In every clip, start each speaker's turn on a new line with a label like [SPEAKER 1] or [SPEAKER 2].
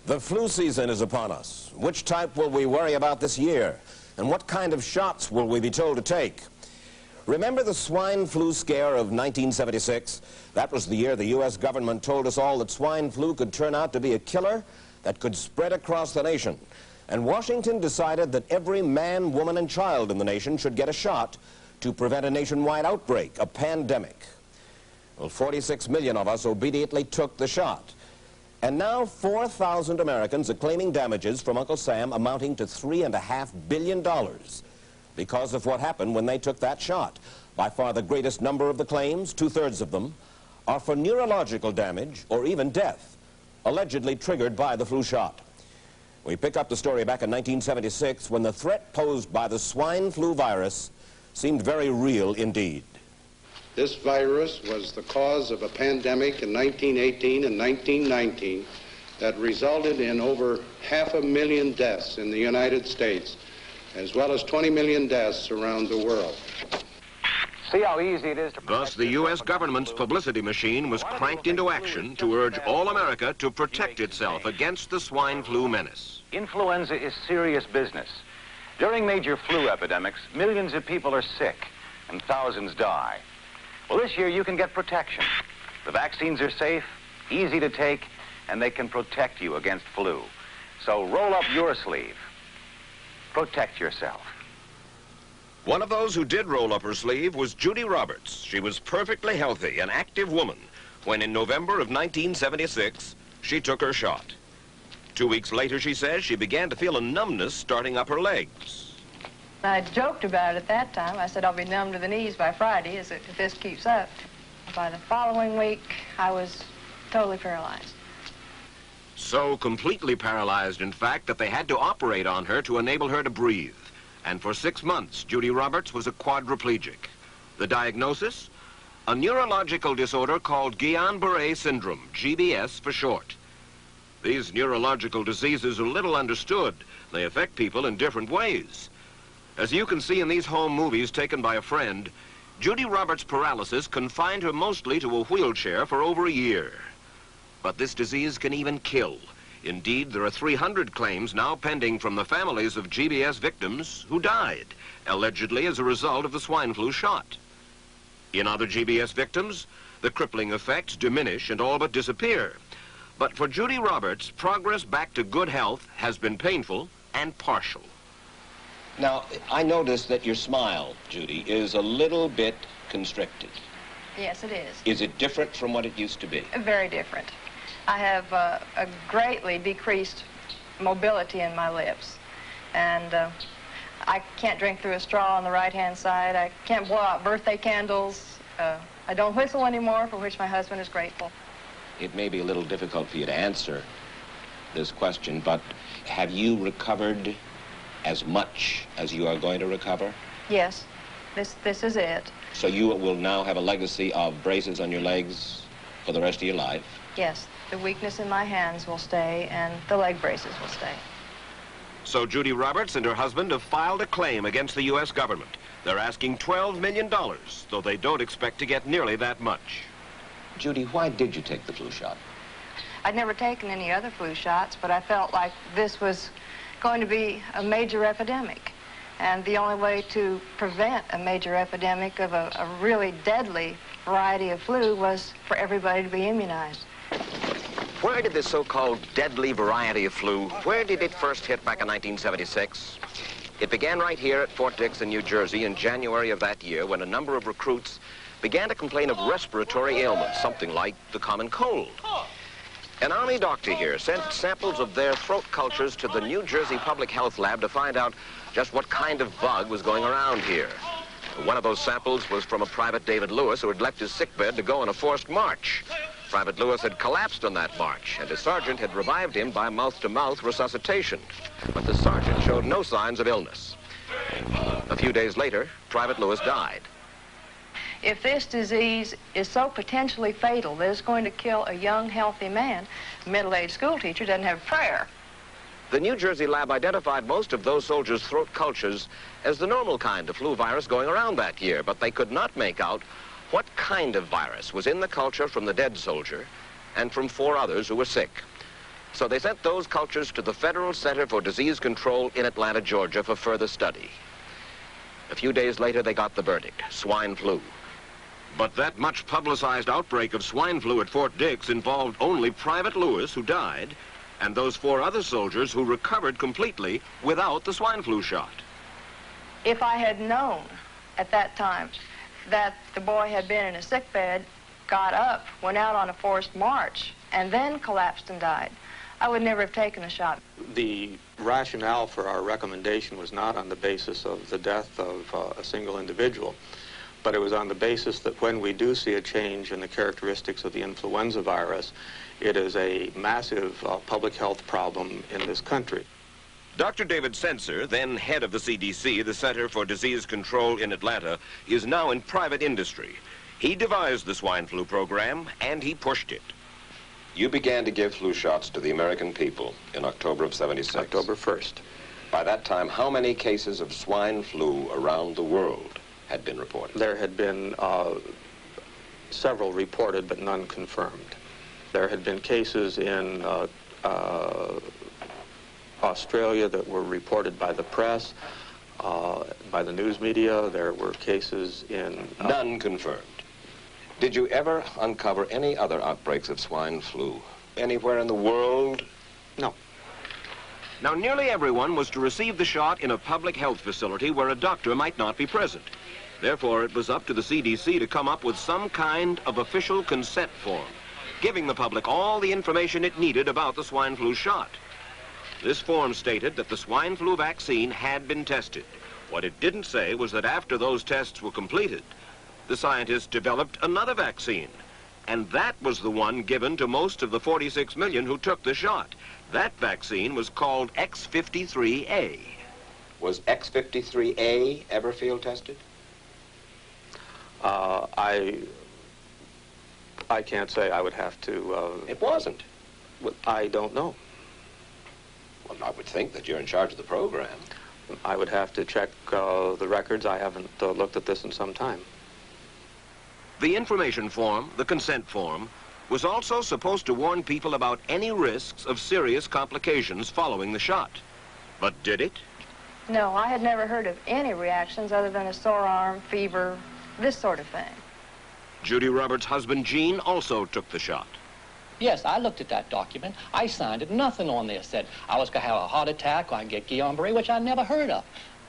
[SPEAKER 1] The flu season is upon us. Which type will we worry about this year? And what kind of shots will we be told to take? Remember the swine flu scare of 1976? That was the year the U.S. government told us all that swine flu could turn out to be a killer that could spread across the nation. And Washington decided that every man, woman, and child in the nation should get a shot to prevent a nationwide outbreak, a pandemic. Well, 46 million of us obediently took the shot. And now 4,000 Americans are claiming damages from Uncle Sam amounting to $3.5 billion because of what happened when they took that shot. By far the greatest number of the claims, 2/3 of them, are for neurological damage or even death, allegedly triggered by the flu shot. We pick up the story back in 1976 when the threat posed by the swine flu virus seemed very real indeed.
[SPEAKER 2] This virus was the cause of a pandemic in 1918 and 1919 that resulted in over 500,000 deaths in the United States, as well as 20 million deaths around the world.
[SPEAKER 3] See how easy it is to...
[SPEAKER 4] Thus, the U.S. government's publicity machine was cranked into action to urge all America to protect itself against the swine flu menace.
[SPEAKER 3] Influenza is serious business. During major flu epidemics, millions of people are sick and thousands die. Well, this year you can get protection. The vaccines are safe, easy to take, and they can protect you against flu. So roll up your sleeve. Protect yourself.
[SPEAKER 4] One of those who did roll up her sleeve was Judy Roberts. She was perfectly healthy, an active woman, when in November of 1976, she took her shot. 2 weeks later, she says, she began to feel a numbness starting up her legs.
[SPEAKER 5] I joked about it at that time. I said, I'll be numb to the knees by Friday if this keeps up. By the following week, I was totally paralyzed.
[SPEAKER 4] So completely paralyzed, in fact, that they had to operate on her to enable her to breathe. And for 6 months, Judy Roberts was a quadriplegic. The diagnosis? A neurological disorder called Guillain-Barré syndrome, GBS for short. These neurological diseases are little understood. They affect people in different ways. As you can see in these home movies taken by a friend, Judy Roberts' paralysis confined her mostly to a wheelchair for over a year. But this disease can even kill. Indeed, there are 300 claims now pending from the families of GBS victims who died, allegedly as a result of the swine flu shot. In other GBS victims, the crippling effects diminish and all but disappear. But for Judy Roberts, progress back to good health has been painful and partial.
[SPEAKER 1] Now, I noticed that your smile, Judy, is a little bit constricted.
[SPEAKER 5] Yes, it is.
[SPEAKER 1] Is it different from what it used to be?
[SPEAKER 5] Very different. I have a greatly decreased mobility in my lips. And I can't drink through a straw on the right-hand side. I can't blow out birthday candles. I don't whistle anymore, for which my husband is grateful.
[SPEAKER 1] It may be a little difficult for you to answer this question, but have you recovered as much as you are going to recover?
[SPEAKER 5] Yes, this is it.
[SPEAKER 1] So you will now have a legacy of braces on your legs for the rest of your life?
[SPEAKER 5] Yes, the weakness in my hands will stay and the leg braces will stay.
[SPEAKER 4] So Judy Roberts and her husband have filed a claim against the U.S. government. They're asking $12 million, though they don't expect to get nearly that much.
[SPEAKER 1] Judy, why did you take the flu shot?
[SPEAKER 5] I'd never taken any other flu shots, but I felt like this was going to be a major epidemic. And the only way to prevent a major epidemic of a really deadly variety of flu was for everybody to be immunized.
[SPEAKER 4] Where did this so-called deadly variety of flu, where did it first hit back in 1976? It began right here at Fort Dix in New Jersey in January of that year when a number of recruits began to complain of respiratory ailments, something like the common cold. An Army doctor here sent samples of their throat cultures to the New Jersey Public Health Lab to find out just what kind of bug was going around here. One of those samples was from a Private David Lewis who had left his sickbed to go on a forced march. Private Lewis had collapsed on that march, and his sergeant had revived him by mouth-to-mouth resuscitation. But the sergeant showed no signs of illness. A few days later, Private Lewis died.
[SPEAKER 5] If this disease is so potentially fatal that it's going to kill a young, healthy man, a middle-aged school teacher doesn't have a prayer.
[SPEAKER 4] The New Jersey lab identified most of those soldiers' throat cultures as the normal kind of flu virus going around that year, but they could not make out what kind of virus was in the culture from the dead soldier and from 4 others who were sick. So they sent those cultures to the Federal Center for Disease Control in Atlanta, Georgia for further study. A few days later, they got the verdict: swine flu. But that much publicized outbreak of swine flu at Fort Dix involved only Private Lewis, who died, and those 4 other soldiers who recovered completely without the swine flu shot.
[SPEAKER 5] If I had known at that time that the boy had been in a sick bed, got up, went out on a forced march, and then collapsed and died, I would never have taken a shot.
[SPEAKER 6] The rationale for our recommendation was not on the basis of the death of a single individual, but it was on the basis that when we do see a change in the characteristics of the influenza virus, it is a massive public health problem in this country.
[SPEAKER 4] Dr. David Sencer, then head of the CDC, the Center for Disease Control in Atlanta, is now in private industry. He devised the swine flu program, and he pushed it.
[SPEAKER 1] You began to give flu shots to the American people in October of '76.
[SPEAKER 6] October 1st.
[SPEAKER 1] By that time, how many cases of swine flu around the world had been reported?
[SPEAKER 6] There had been several reported, but none confirmed. There had been cases in Australia that were reported by the press, by the news media. There were cases in...
[SPEAKER 1] None confirmed. Did you ever uncover any other outbreaks of swine flu anywhere in the world?
[SPEAKER 6] No.
[SPEAKER 4] Now, nearly everyone was to receive the shot in a public health facility where a doctor might not be present. Therefore, it was up to the CDC to come up with some kind of official consent form, giving the public all the information it needed about the swine flu shot. This form stated that the swine flu vaccine had been tested. What it didn't say was that after those tests were completed, the scientists developed another vaccine, and that was the one given to most of the 46 million who took the shot. That vaccine was called X53A.
[SPEAKER 1] Was X53A ever field tested?
[SPEAKER 6] I can't say. I would have to...
[SPEAKER 1] It wasn't.
[SPEAKER 6] I don't know.
[SPEAKER 1] Well, I would think that you're in charge of the program.
[SPEAKER 6] I would have to check the records. I haven't looked at this in some time.
[SPEAKER 4] The information form, the consent form, was also supposed to warn people about any risks of serious complications following the shot. But did it?
[SPEAKER 5] No, I had never heard of any reactions other than a sore arm, fever, this sort of thing.
[SPEAKER 4] Judy Roberts' husband, Gene, also took the shot.
[SPEAKER 7] Yes, I looked at that document. I signed it. Nothing on there said I was going to have a heart attack or I get Guillain-Barré, which I never heard of.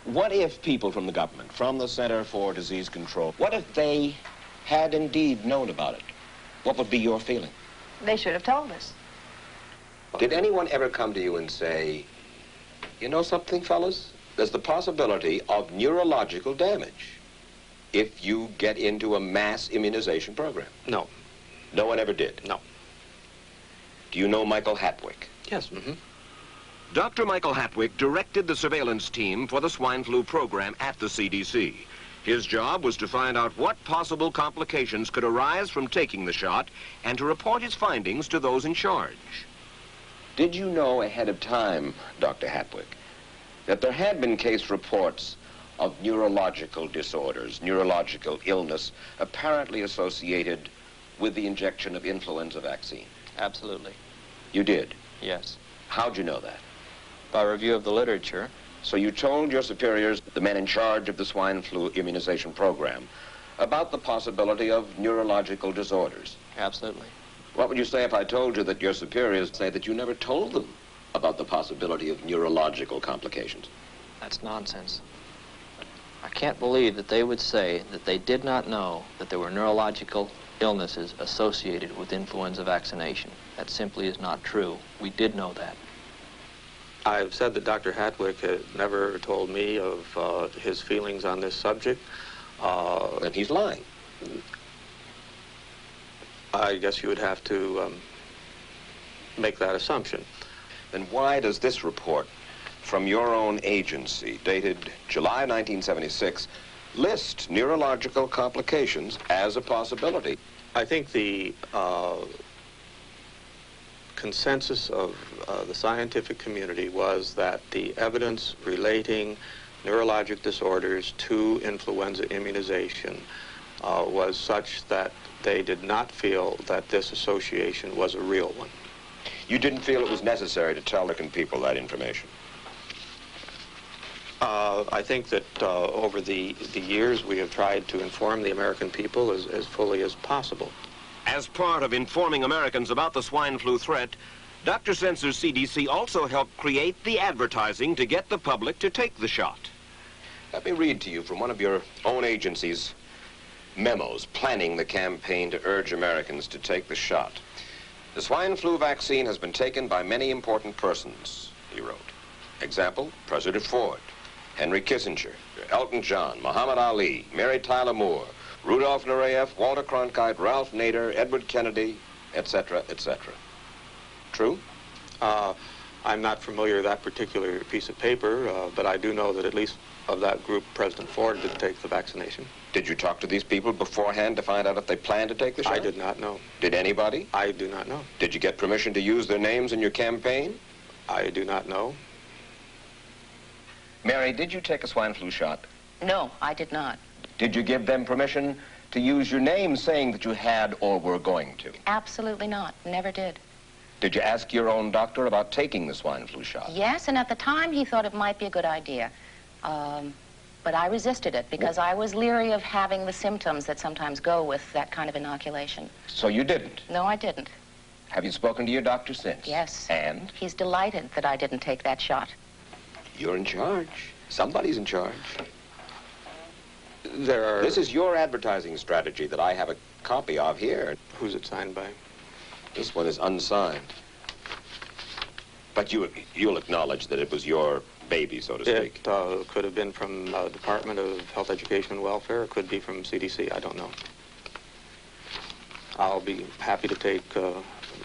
[SPEAKER 1] What if people from the government, from the Center for Disease Control, what if they had indeed known about it? What would be your feeling?
[SPEAKER 5] They should have told us.
[SPEAKER 1] Did anyone ever come to you and say, you know something, fellas? There's the possibility of neurological damage if you get into a mass immunization program?
[SPEAKER 6] No.
[SPEAKER 1] No one ever did?
[SPEAKER 6] No.
[SPEAKER 1] Do you know Michael Hatwick?
[SPEAKER 6] Yes. Mm-hmm.
[SPEAKER 4] Dr. Michael Hatwick directed the surveillance team for the swine flu program at the CDC. His job was to find out what possible complications could arise from taking the shot and to report his findings to those in charge.
[SPEAKER 1] Did you know ahead of time, Dr. Hatwick, that there had been case reports of neurological disorders, neurological illness, apparently associated with the injection of influenza vaccine?
[SPEAKER 8] Absolutely.
[SPEAKER 1] You did?
[SPEAKER 8] Yes.
[SPEAKER 1] How'd you know that?
[SPEAKER 8] By review of the literature.
[SPEAKER 1] So you told your superiors, the men in charge of the swine flu immunization program, about the possibility of neurological disorders?
[SPEAKER 8] Absolutely.
[SPEAKER 1] What would you say if I told you that your superiors say that you never told them about the possibility of neurological complications?
[SPEAKER 8] That's nonsense. I can't believe that they would say that they did not know that there were neurological illnesses associated with influenza vaccination. That simply is not true. We did know that.
[SPEAKER 6] I've said that Dr. Hatwick had never told me of his feelings on this subject.
[SPEAKER 1] Then he's lying.
[SPEAKER 6] I guess you would have to make that assumption.
[SPEAKER 1] Then why does this report from your own agency, dated July 1976, list neurological complications as a possibility?
[SPEAKER 6] I think the consensus of the scientific community was that the evidence relating neurologic disorders to influenza immunization was such that they did not feel that this association was a real one.
[SPEAKER 1] You didn't feel it was necessary to tell the people that information?
[SPEAKER 6] I think that over the years we have tried to inform the American people as fully as possible.
[SPEAKER 4] As part of informing Americans about the swine flu threat, Dr. Sentzer's CDC also helped create the advertising to get the public to take the shot.
[SPEAKER 1] Let me read to you from one of your own agency's memos planning the campaign to urge Americans to take the shot. The swine flu vaccine has been taken by many important persons, he wrote. Example, President Ford, Henry Kissinger, Elton John, Muhammad Ali, Mary Tyler Moore, Rudolph Nureyev, Walter Cronkite, Ralph Nader, Edward Kennedy, etc., etc. True?
[SPEAKER 6] I'm not familiar with that particular piece of paper, but I do know that at least of that group, President Ford did take the vaccination.
[SPEAKER 1] Did you talk to these people beforehand to find out if they planned to take the shot?
[SPEAKER 6] I did not know.
[SPEAKER 1] Did anybody?
[SPEAKER 6] I do not know.
[SPEAKER 1] Did you get permission to use their names in your campaign?
[SPEAKER 6] I do not know.
[SPEAKER 1] Mary, did you take a swine flu shot?
[SPEAKER 9] No, I did not.
[SPEAKER 1] Did you give them permission to use your name saying that you had or were going to?
[SPEAKER 9] Absolutely not. Never did.
[SPEAKER 1] Did you ask your own doctor about taking the swine flu shot?
[SPEAKER 9] Yes, and at the time he thought it might be a good idea. But I resisted it because I was leery of having the symptoms that sometimes go with that kind of inoculation.
[SPEAKER 1] So you didn't?
[SPEAKER 9] No, I didn't.
[SPEAKER 1] Have you spoken to your doctor since?
[SPEAKER 9] Yes.
[SPEAKER 1] And?
[SPEAKER 9] He's delighted that I didn't take that shot.
[SPEAKER 1] You're in charge. Somebody's in charge.
[SPEAKER 6] This
[SPEAKER 1] is your advertising strategy that I have a copy of here.
[SPEAKER 6] Who's it signed by?
[SPEAKER 1] This one is unsigned. But you'll acknowledge that it was your baby, so to speak.
[SPEAKER 6] It could have been from the Department of Health, Education, and Welfare. It could be from CDC. I don't know. I'll be happy to take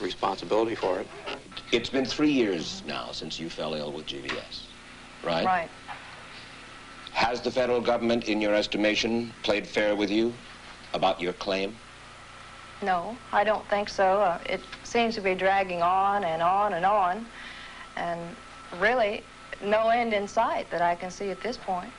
[SPEAKER 6] responsibility for it.
[SPEAKER 1] It's been 3 years now since you fell ill with GBS, right?
[SPEAKER 5] Right.
[SPEAKER 1] Has the federal government, in your estimation, played fair with you about your claim?
[SPEAKER 5] No, I don't think so. It seems to be dragging on and on and on, and really no end in sight that I can see at this point.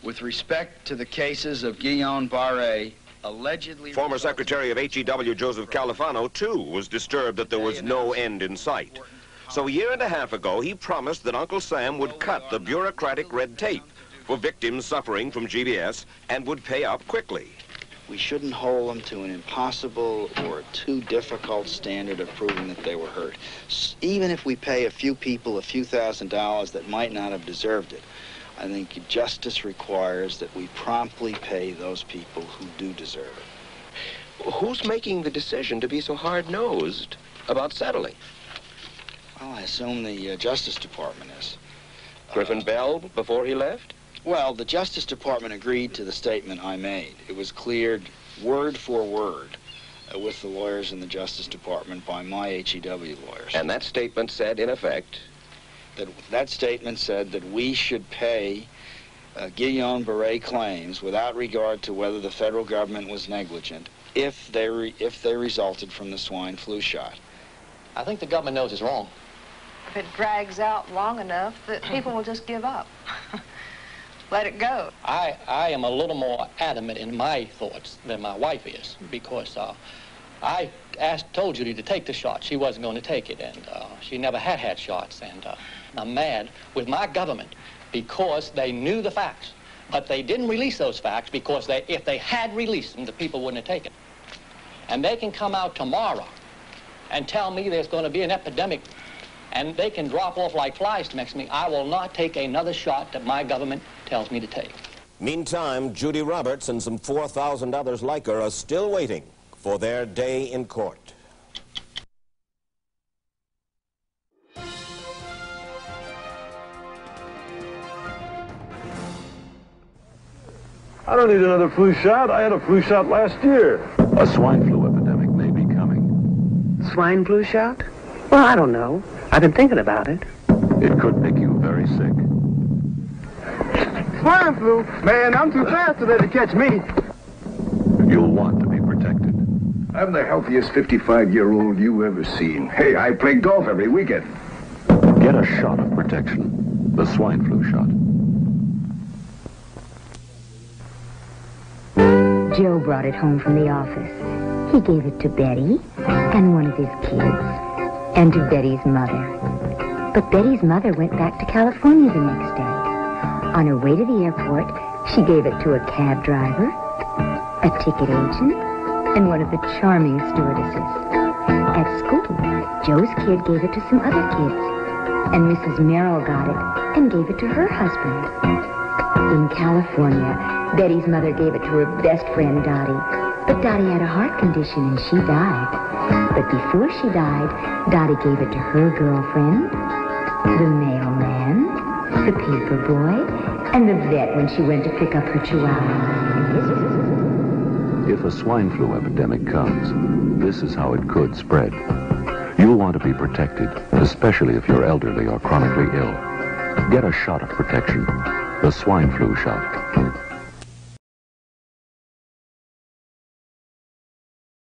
[SPEAKER 10] With respect to the cases of Guillain-Barré, allegedly...
[SPEAKER 4] Former Secretary of HEW Joseph Califano, too, was disturbed that there was no end in sight. So a year and a half ago, he promised that Uncle Sam would cut the bureaucratic red tape for victims suffering from GBS and would pay up quickly.
[SPEAKER 10] We shouldn't hold them to an impossible or too difficult standard of proving that they were hurt. Even if we pay a few people a few $1,000s that might not have deserved it, I think justice requires that we promptly pay those people who do deserve it.
[SPEAKER 1] Who's making the decision to be so hard-nosed about settling?
[SPEAKER 10] Well, I assume the Justice Department is.
[SPEAKER 1] Griffin Bell before he left?
[SPEAKER 10] Well, the Justice Department agreed to the statement I made. It was cleared word for word with the lawyers in the Justice Department by my HEW lawyers.
[SPEAKER 1] And that statement said, in effect?
[SPEAKER 10] That statement said that we should pay Guillain-Barré claims without regard to whether the federal government was negligent if they resulted from the swine flu shot.
[SPEAKER 7] I think the government knows it's wrong.
[SPEAKER 5] If it drags out long enough, that people will just give up. Let it go.
[SPEAKER 7] I am a little more adamant in my thoughts than my wife is, because I told Judy to take the shot. She wasn't going to take it, and she never had shots. And I'm mad with my government because they knew the facts, but they didn't release those facts because if they had released them, the people wouldn't have taken it. And they can come out tomorrow and tell me there's going to be an epidemic, and they can drop off like flies next to me. I will not take another shot that my government tells me to take.
[SPEAKER 1] Meantime, Judy Roberts and some 4,000 others like her are still waiting for their day in court.
[SPEAKER 11] I don't need another flu shot. I had a flu shot last year. A swine flu epidemic may be coming.
[SPEAKER 12] Swine flu shot? Well, I don't know. I've been thinking about it.
[SPEAKER 11] It could make you very sick.
[SPEAKER 13] Swine flu? Man, I'm too fast to let it catch me.
[SPEAKER 11] You'll want to be protected.
[SPEAKER 14] I'm the healthiest 55-year-old you ever seen. Hey, I play golf every weekend.
[SPEAKER 11] Get a shot of protection. The swine flu shot.
[SPEAKER 15] Joe brought it home from the office. He gave it to Betty and one of his kids. and to Betty's mother. But Betty's mother went back to California the next day. On her way to the airport, she gave it to a cab driver, a ticket agent, and one of the charming stewardesses. At school, Joe's kid gave it to some other kids, and Mrs. Merrill got it and gave it to her husband. In California, Betty's mother gave it to her best friend, Dottie. But Dottie had a heart condition and she died. But before she died, Dottie gave it to her girlfriend, the mailman, the paper boy, and the vet when she went to pick up her chihuahua.
[SPEAKER 11] If a swine flu epidemic comes, this is how it could spread. You'll want to be protected, especially if you're elderly or chronically ill. Get a shot of protection, the swine flu shot.